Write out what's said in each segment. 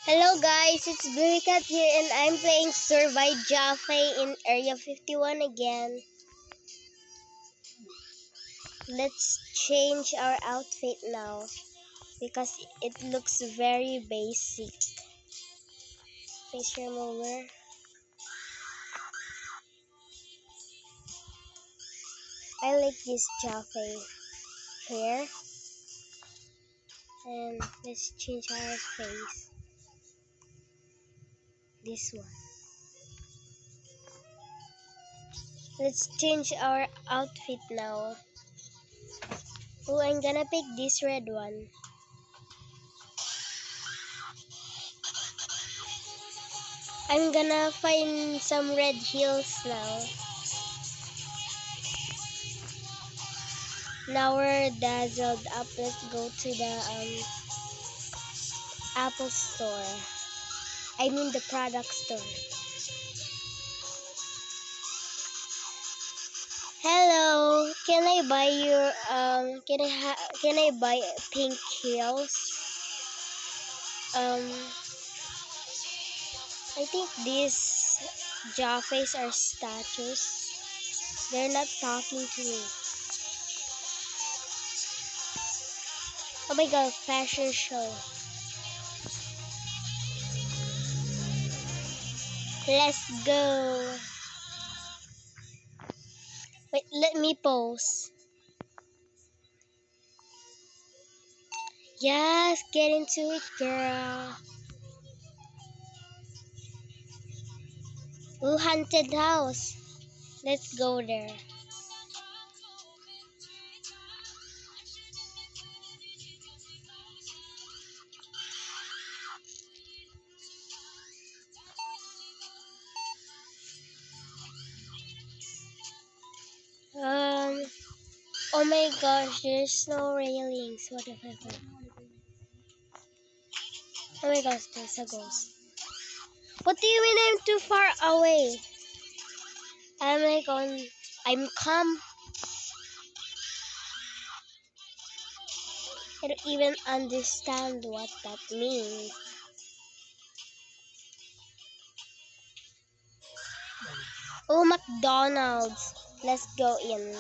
Hello guys, it's Bluey Cat here and I'm playing Survive Jaffe in Area 51 again. Let's change our outfit now because it looks very basic. Face remover. I like this Jaffe hair. And let's change our face. This one. Let's change our outfit now. Oh, I'm gonna pick this red one. I'm gonna find some red heels now. Now we're dazzled up. Let's go to the Apple store. I mean the product store. Hello, can I buy your can I buy pink heels? I think these Jaffes are statues. They're not talking to me. Oh my god, fashion show. Let's go. Wait, let me pose. Yes, get into it, girl. Ooh, haunted house. Let's go there. Oh my gosh, there's no railings. What the heck? Oh my gosh, there's a ghost. What do you mean I'm too far away? I'm like I'm calm. I don't even understand what that means. Oh, McDonald's. Let's go in.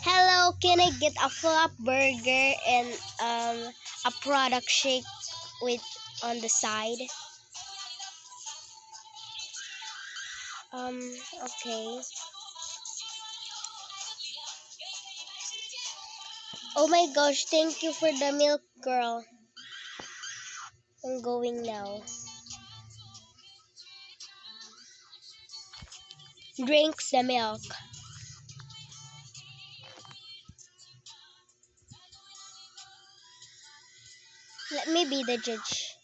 Hello, can I get a flop burger and a product shake with on the side? Okay. Oh my gosh, thank you for the milk, girl. I'm going now. Drinks the milk. Let me be the judge.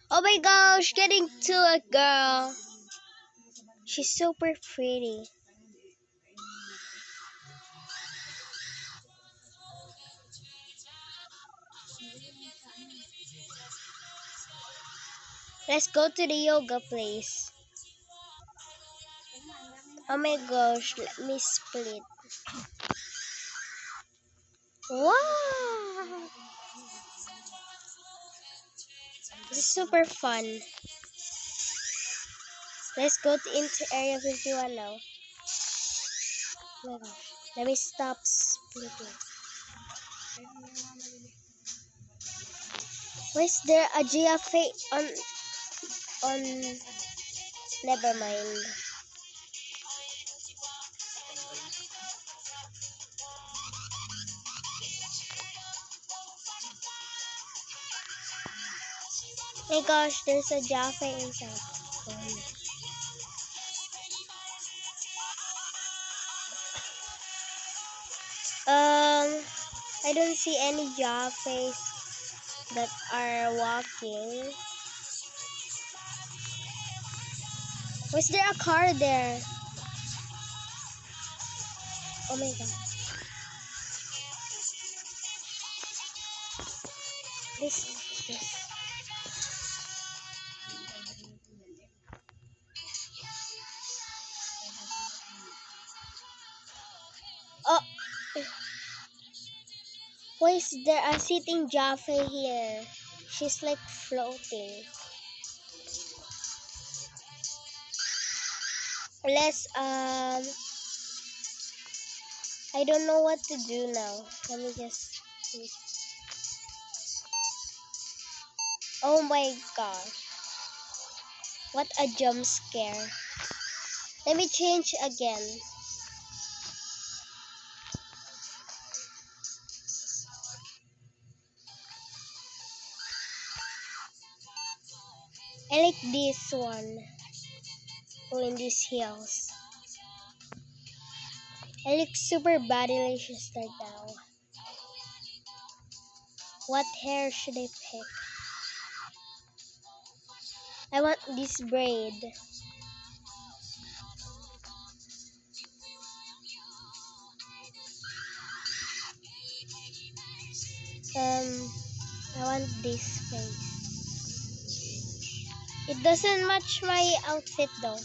Oh my gosh, getting to a girl. She's super pretty. Let's go to the yoga place. Oh my gosh, let me split. Wow! This is super fun. Let's go into Area 51 now. Oh my gosh. Let me stop splitting. Why is there a GFA on never mind. Oh my gosh, there's a Jaffa inside. I don't see any Jaffas that are walking. Was there a car there? Oh my god. This. Oh, why is there a sitting Jaffa here? She's like floating. Let's I don't know what to do now. Let me just see. Oh my gosh. What a jump scare. Let me change again. I like this one. Oh, in these heels. I look super bodylicious right now. What hair should I pick? I want this braid. I want this face. It doesn't match my outfit though.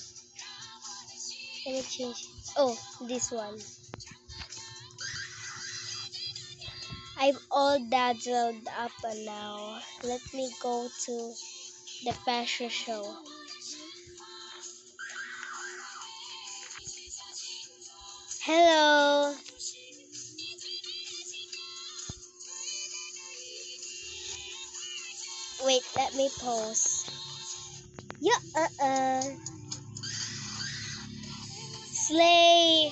Let me change. Oh, this one. I'm all dazzled up now. Let me go to the fashion show. Hello. Wait, let me pose. Yeah, Slay.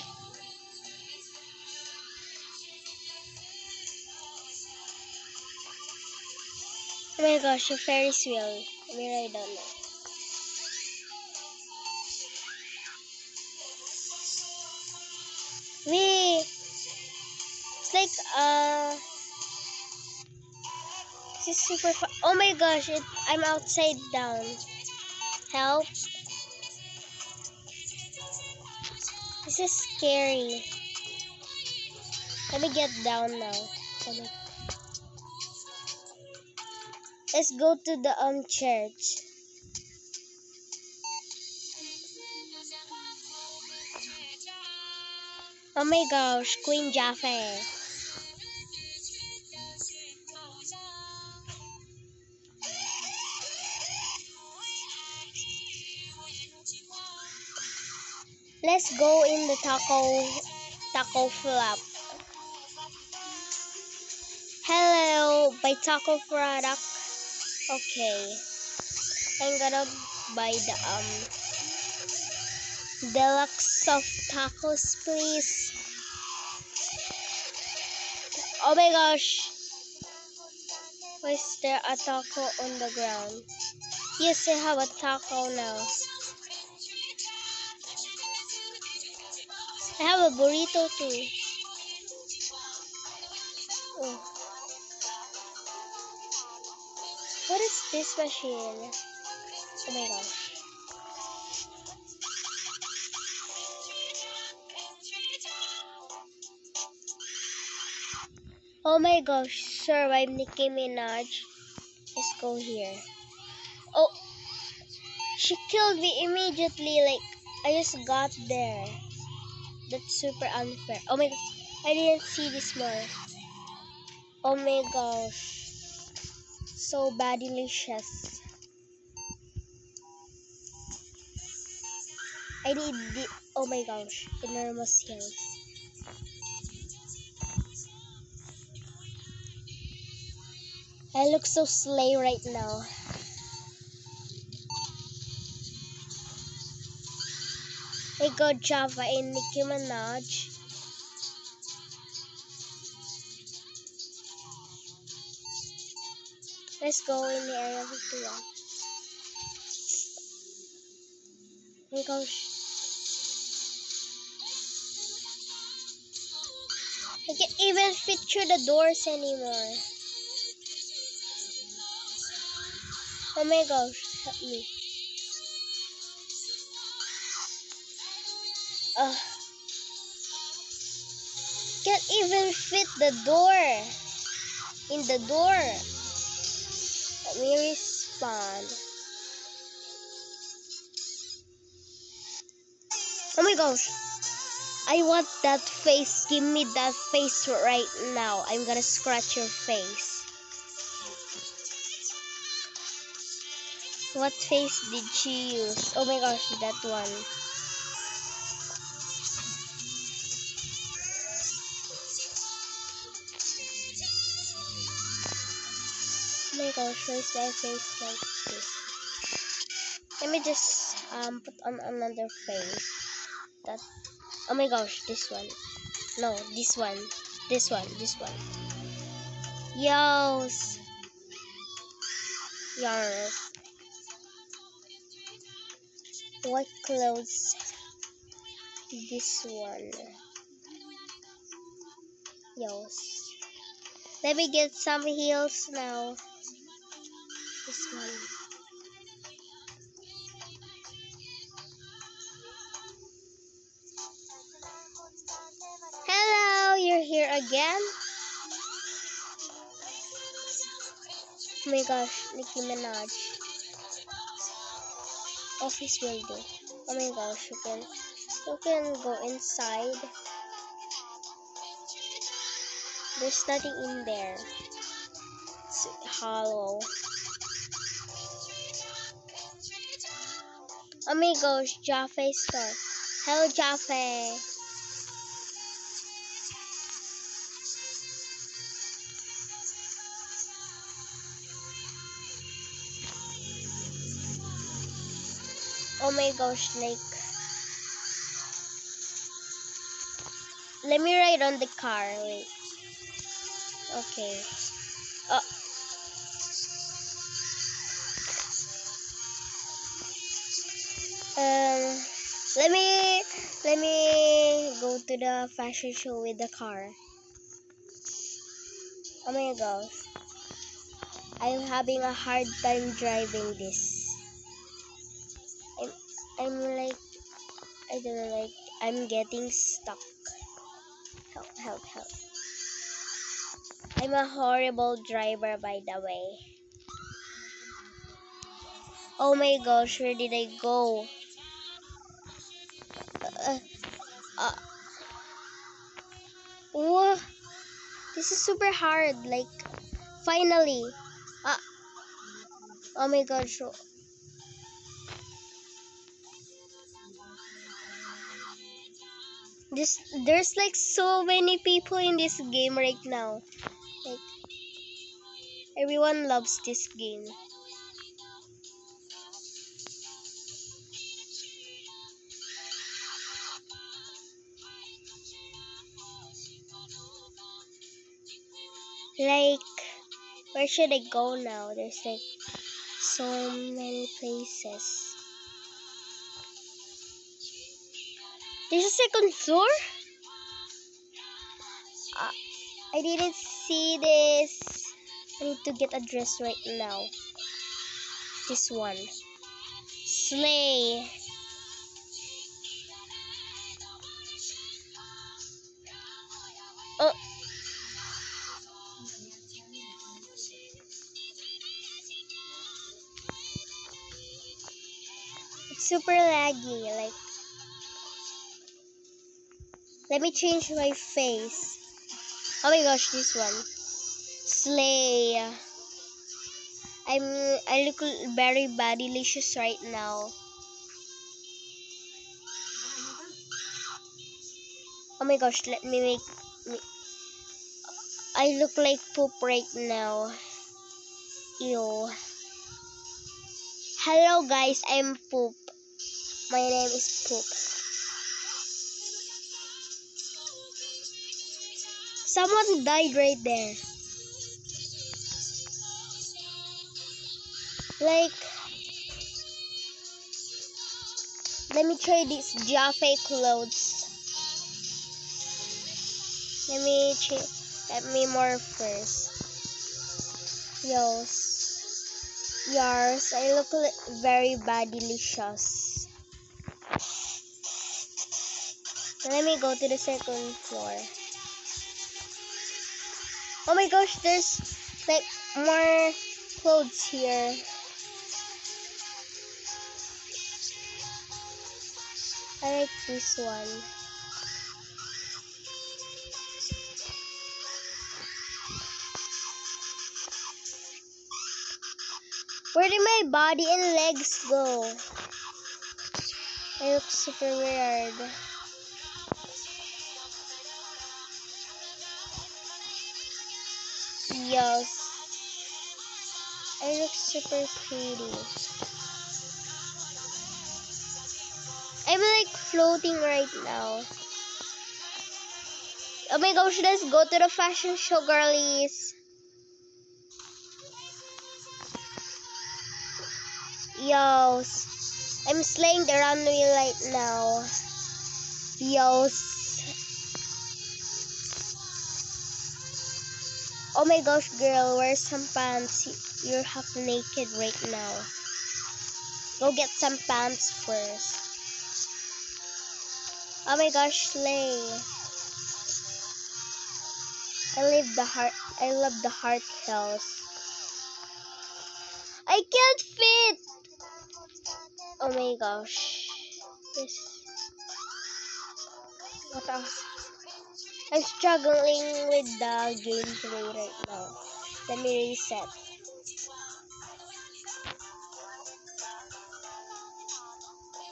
Oh my gosh, a Ferris wheel. Let me ride on it. Wait. It's like, this is super fun. Oh my gosh, I'm outside down. Help. This is scary. Let me get down now. Let's go to the church. Oh my gosh, Queen Jaffe. Let's go in the taco flap. Hello, buy taco product. Okay. I'm gonna buy the deluxe soft tacos, please. Oh my gosh. Why is there a taco on the ground? Yes, I have a taco now. I have a burrito too. Oh. What is this machine? Oh my gosh. Oh my gosh, sir, I'm Nicki Minaj. Let's go here. Oh, she killed me immediately. Like, I just got there. That's super unfair. Oh my god, I didn't see this more. Oh my gosh. So bad delicious. I need the, oh my gosh, enormous heels. I look so slay right now. I got Java and Nicki Minaj. Let's go in the area 51. Oh my gosh. I can't even fit through the doors anymore. Oh my gosh, help me. Can't even fit the door. In the door. Let me respond. Oh my gosh. I want that face. Give me that face right now. I'm gonna scratch your face. What face did she use? Oh my gosh, that one. Oh my gosh, why is my face like this? Let me just put on another face. That. Oh my gosh, this one. No, this one. This one. This one. Yos. Yarns. What clothes? This one. Yos. Let me get some heels now. This one. Hello, you're here again? Oh my gosh, Nicki Minaj. Office building. Oh my gosh, you can go inside. There's nothing in there. It's hollow. Oh my gosh, Jaffe store. Hello, Jaffe. Oh my gosh, like, let me ride on the car. Wait. Okay. Uh, um, let me go to the fashion show with the car. Oh my gosh, I'm having a hard time driving this. I'm, I'm like, I don't know, like, I'm getting stuck. Help, help, help. I'm a horrible driver, by the way. Oh my gosh, where did I go? Uh, uh, Whoa, this is super hard. Like, finally. Uh, oh my gosh. There's like so many people in this game right now. Like, everyone loves this game. Like, where should I go now? There's like so many places. There's a second floor? Uh, I didn't see this. I need to get a dress right now. This one. Slay. Oh, it's super laggy. Like, let me change my face. Oh my gosh, this one. Slay. I'm I look very bodylicious right now. Oh my gosh, let me make me, I look like poop right now. Ew. Hello guys, I'm Poop. My name is Poop. Someone died right there. Like, let me try this Jaffe clothes. Let me morph first. Yours, I look very bodylicious. Let me go to the second floor. Oh my gosh, there's like more clothes here. I like this one. Where did my body and legs go? I look super weird. Yes. I look super pretty. I'm like floating right now. Oh my gosh, let's go to the fashion show, girlies. Yos. I'm slaying the runway right now. Yos. Oh my gosh, girl, wear some pants. You're half naked right now. Go get some pants first. Oh my gosh, slay. I love the heart hills. I can't fit. Oh my gosh. This. What else? I'm struggling with the gameplay right now. Let me reset.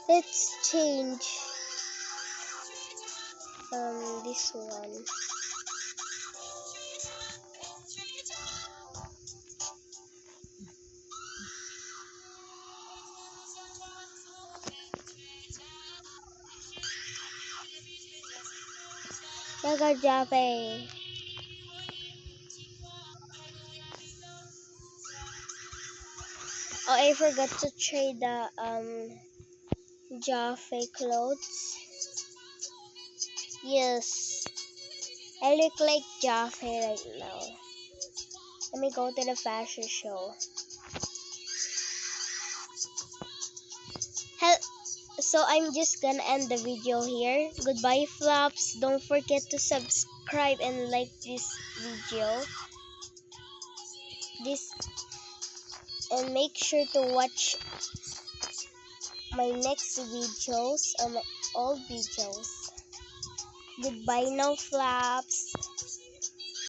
Let's change this one. Nagajape. Oh, I forgot to trade the Jaffe clothes. Yes, I look like Jaffe right now. Let me go to the fashion show. So I'm just gonna end the video here. Goodbye, flops. Don't forget to subscribe and like this video. And make sure to watch my next videos or my old videos. Goodbye now, flaps.